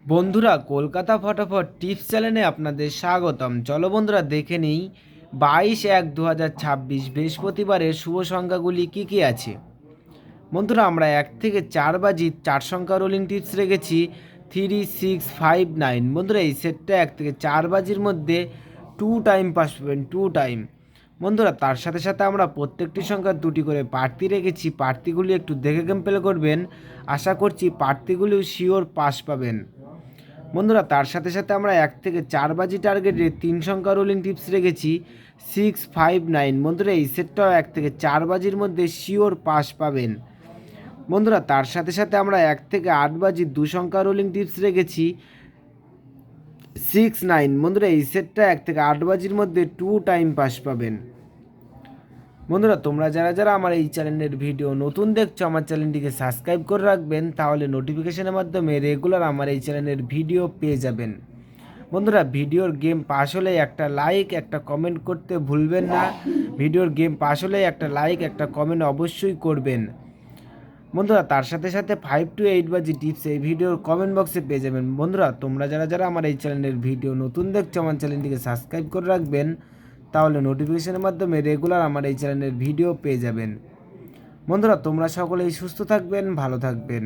বন্ধুরা, কলকাতা ফটাফট টিপস চ্যানেলে আপনাদের স্বাগতম। চলো বন্ধুরা, দেখে নিই 22/1/2026 বৃহস্পতিবারের শুভ সংখ্যাগুলি কি কি আছে। বন্ধুরা, আমরা 1 থেকে 4 বাজি 4 সংখ্যা রোলিং টিপস রেখেছি 3659। বন্ধুরা, এই সেটটা 1 থেকে 4 বাজির মধ্যে 2 টাইম পাস পাবেন, 2 টাইম। বন্ধুরা, তার সাথে সাথে আমরা প্রত্যেকটি সংখ্যার 2টি করে প্রার্থী রেখেছি। প্রার্থীগুলি একটু দেখে গেম প্লে করবেন। আশা করছি প্রার্থীগুলিও শিওর পাস পাবেন। বন্ধুরা, তার সাথে সাথে আমরা 1 থেকে 4 বাজি টার্গেটে 3 সংখ্যা রোলিং টিপস রেখেছি 659। বন্ধুরা, এই সেটটাও 1 থেকে 4 বাজির মধ্যে শিওর পাস পাবেন। বন্ধুরা, তার সাথে সাথে আমরা 1 থেকে 8 বাজি 2 সংখ্যা রোলিং টিপস রেখেছি 69। বন্ধুরা, এই সেটটা 1 থেকে 8 বাজির মধ্যে 2 টাইম পাস পাবেন। বন্ধুরা, তোমরা যারা যারা আমার এই চ্যানেলের ভিডিও নতুন দেখছো, আমার চ্যানেলটিকে সাবস্ক্রাইব করে রাখবেন, তাহলে নোটিফিকেশনের মাধ্যমে রেগুলার আমার এই চ্যানেলের ভিডিও পেয়ে যাবেন। বন্ধুরা, ভিডিওর গেম পাস হলে একটা লাইক একটা কমেন্ট করতে ভুলবেন না। ভিডিওর গেম পাস হলে একটা লাইক একটা কমেন্ট অবশ্যই করবেন। বন্ধুরা, তার সাথে সাথে 5 to 8 বাজি টিপস এই ভিডিওর কমেন্ট বক্সে পেয়ে যাবেন। বন্ধুরা, তোমরা যারা যারা আমার এই চ্যানেলের ভিডিও নতুন দেখছো, আমার চ্যানেলটিকে সাবস্ক্রাইব করে রাখবেন, তাহলে নোটিফিকেশনের মাধ্যমে রেগুলার আমার এই চ্যানেলের ভিডিও পেয়ে যাবেন। বন্ধুরা, তোমরা সকলেই সুস্থ থাকবেন, ভালো থাকবেন।